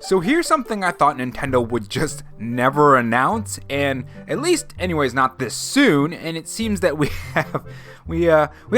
So here's something I thought Nintendo would just never announce, and at least anyways not this soon, and it seems that we have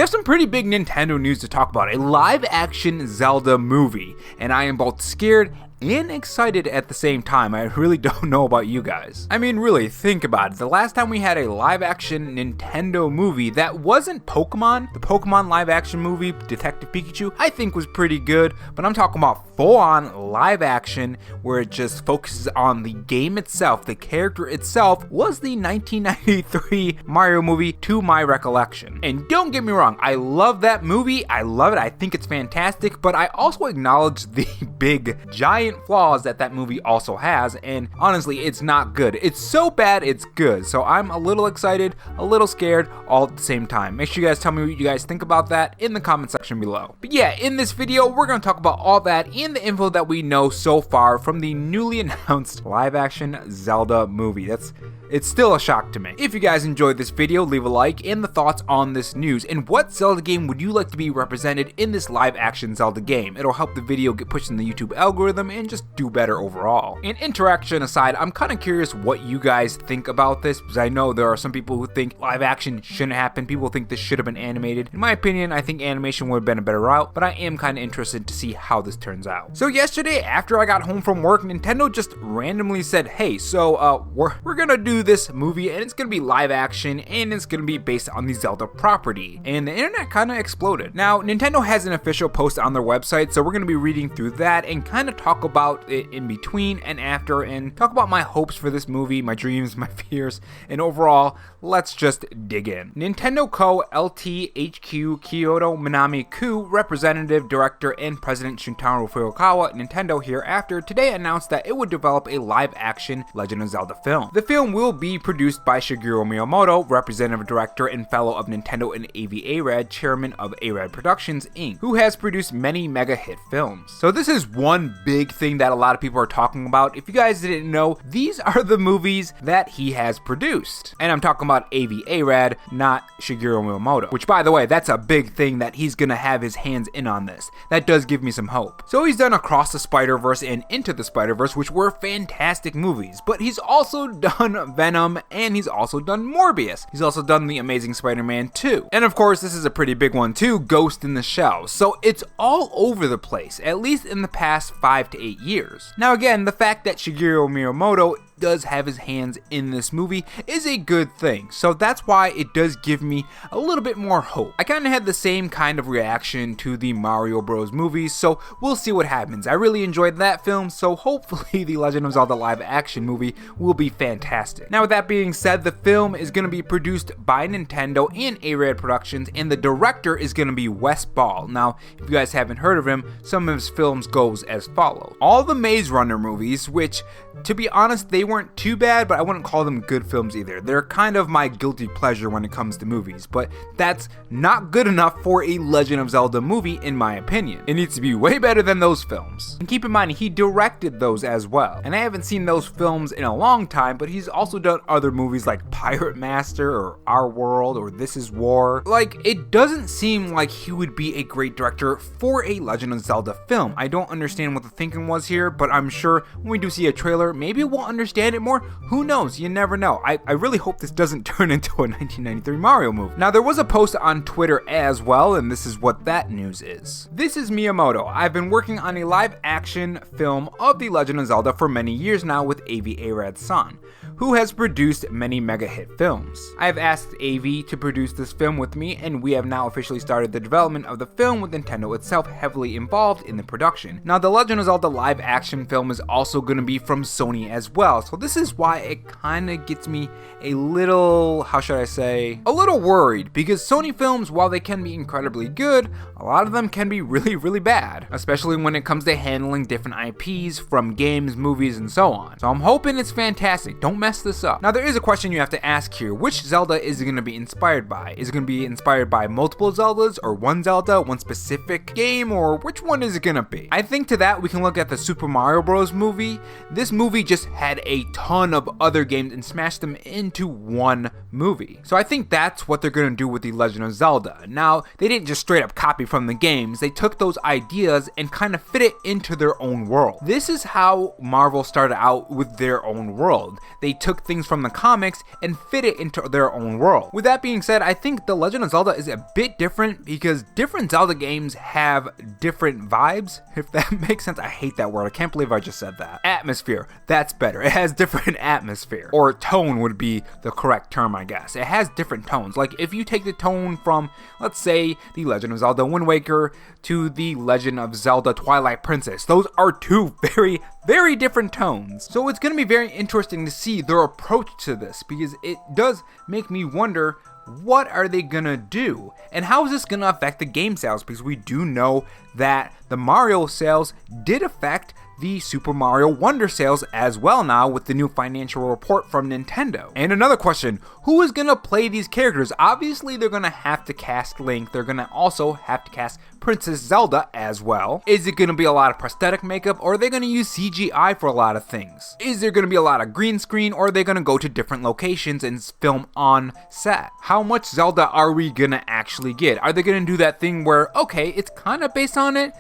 some pretty big Nintendo news to talk about. A live action Zelda movie, and I am both scared and excited at the same time. I really don't know about you guys. I mean, really, think about it. The last time we had a live-action Nintendo movie that wasn't Pokemon, the Pokemon live-action movie, Detective Pikachu, I think was pretty good, but I'm talking about full-on live-action where it just focuses on the game itself, the character itself, was the 1993 Mario movie to my recollection. And don't get me wrong, I love that movie, I love it, I think it's fantastic, but I also acknowledge the big, giant flaws that movie also has, and honestly, it's not good. It's so bad, it's good. So I'm a little excited, a little scared, all at the same time. Make sure you guys tell me what you guys think about that in the comment section below. But yeah, in this video, we're going to talk about all that and the info that we know so far from the newly announced live-action Zelda movie. It's still a shock to me. If you guys enjoyed this video, leave a like and the thoughts on this news. And what Zelda game would you like to be represented in this live-action Zelda game? It'll help the video get pushed in the YouTube algorithm and just do better overall. And interaction aside, I'm kind of curious what you guys think about this, because I know there are some people who think live action shouldn't happen. People think this should have been animated. In my opinion, I think animation would have been a better route, but I am kind of interested to see how this turns out. So yesterday, after I got home from work, Nintendo just randomly said, hey, so we're gonna do this movie, and it's gonna be live action, and it's gonna be based on the Zelda property. And the internet kind of exploded. Now, Nintendo has an official post on their website, so we're gonna be reading through that and kind of talk about it in between and after, and talk about my hopes for this movie, my dreams, my fears, and overall, let's just dig in. Nintendo Co. LTHQ Kyoto Minami Ku representative, director, and president Shuntaro Furukawa, Nintendo hereafter, today announced that it would develop a live-action Legend of Zelda film. The film will be produced by Shigeru Miyamoto, representative director and fellow of Nintendo and Avi Arad, chairman of Arad Productions Inc., who has produced many mega hit films. So this is one big thing that a lot of people are talking about. If you guys didn't know, these are the movies that he has produced. And I'm talking about Avi Arad, not Shigeru Miyamoto. Which, by the way, that's a big thing that he's gonna have his hands in on this. That does give me some hope. So he's done Across the Spider-Verse and Into the Spider-Verse, which were fantastic movies. But he's also done Venom, and he's also done Morbius. He's also done The Amazing Spider-Man 2. And of course, this is a pretty big one too, Ghost in the Shell. So it's all over the place, at least in the past 5 to 8 years. Now again, the fact that Shigeru Miyamoto does have his hands in this movie is a good thing, so that's why it does give me a little bit more hope. I kind of had the same kind of reaction to the Mario Bros movies, so we'll see what happens. I really enjoyed that film, so hopefully the Legend of Zelda live action movie will be fantastic. Now with that being said, the film is going to be produced by Nintendo and Arad Productions, and the director is going to be Wes Ball. Now if you guys haven't heard of him, some of his films goes as follows. All the Maze Runner movies, which to be honest, they weren't too bad, but I wouldn't call them good films either. They're kind of my guilty pleasure when it comes to movies, but that's not good enough for a Legend of Zelda movie in my opinion. It needs to be way better than those films. And keep in mind, he directed those as well. And I haven't seen those films in a long time, but he's also done other movies like Pirate Master or Our World or This Is War. Like, it doesn't seem like he would be a great director for a Legend of Zelda film. I don't understand what the thinking was here, but I'm sure when we do see a trailer, maybe we'll understand it more. Who knows? You never know. I really hope this doesn't turn into a 1993 Mario movie. Now, there was a post on Twitter as well, and this is what that news is. This is Miyamoto. I've been working on a live-action film of The Legend of Zelda for many years now with Avi Arad's son, who has produced many mega hit films. I have asked Avi to produce this film with me, and we have now officially started the development of the film with Nintendo itself heavily involved in the production. Now, The Legend of Zelda live action film is also going to be from Sony as well, so this is why it kind of gets me a little, how should I say, a little worried, because Sony films, while they can be incredibly good, a lot of them can be really bad, especially when it comes to handling different IPs from games, movies, and so on. So I'm hoping it's fantastic. Don't mess this up. Now there is a question you have to ask here. Which Zelda is it going to be inspired by? Is it going to be inspired by multiple Zeldas, or one Zelda, one specific game, or which one is it going to be? I think to that we can look at the Super Mario Bros movie. This movie just had a a ton of other games and smash them into one movie. So I think that's what they're going to do with The Legend of Zelda. Now, they didn't just straight up copy from the games, they took those ideas and kind of fit it into their own world. This is how Marvel started out with their own world. They took things from the comics and fit it into their own world. With that being said, I think The Legend of Zelda is a bit different because different Zelda games have different vibes, if that makes sense. I hate that word. I can't believe I just said that. Atmosphere. That's better. It has different atmosphere. Or tone would be the correct term, I guess. It has different tones. Like if you take the tone from, let's say, The Legend of Zelda Wind Waker to The Legend of Zelda Twilight Princess, those are two very different tones. So it's going to be very interesting to see their approach to this, because it does make me wonder, what are they gonna do? And how is this gonna affect the game sales? Because we do know that the Mario sales did affect the Super Mario Wonder sales as well now with the new financial report from Nintendo. And another question, who is gonna play these characters? Obviously they're gonna have to cast Link, they're gonna also have to cast Princess Zelda as well. Is it gonna be a lot of prosthetic makeup, or are they gonna use CGI for a lot of things? Is there gonna be a lot of green screen, or are they gonna go to different locations and film on set? How much Zelda are we gonna actually get? Are they gonna do that thing where, okay, it's kind of based on it,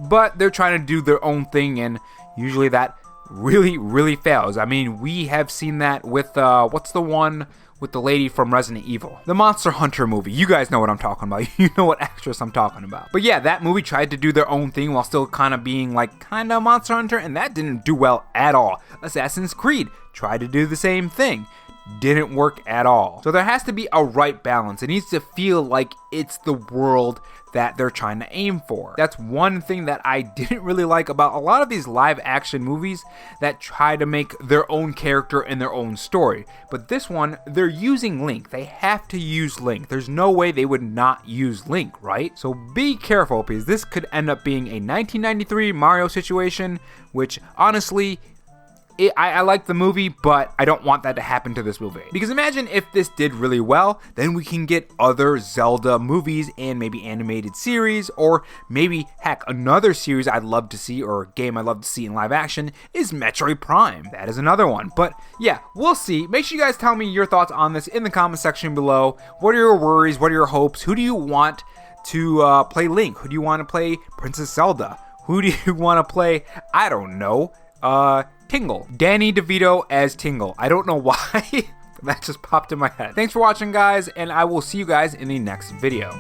but they're trying to do their own thing, and usually that really fails. I mean, we have seen that with, what's the one with the lady from Resident Evil? The Monster Hunter movie. You guys know what I'm talking about. You know what actress I'm talking about. But yeah, that movie tried to do their own thing while still kind of being like kind of Monster Hunter, and that didn't do well at all. Assassin's Creed tried to do the same thing. Didn't work at all. So there has to be a right balance. It needs to feel like it's the world that they're trying to aim for. That's one thing that I didn't really like about a lot of these live action movies that try to make their own character and their own story. But this one, they're using Link. They have to use Link. There's no way they would not use Link, right? So be careful, because this could end up being a 1993 Mario situation, which honestly, I like the movie, but I don't want that to happen to this movie. Because imagine if this did really well, then we can get other Zelda movies and maybe animated series, or maybe, heck, another series I'd love to see, or a game I'd love to see in live action, is Metroid Prime. That is another one. But yeah, we'll see. Make sure you guys tell me your thoughts on this in the comment section below. What are your worries? What are your hopes? Who do you want to play Link? Who do you want to play Princess Zelda? Who do you want to play, I don't know, Tingle. Danny DeVito as Tingle. I don't know why, that just popped in my head. Thanks for watching, guys, and I will see you guys in the next video.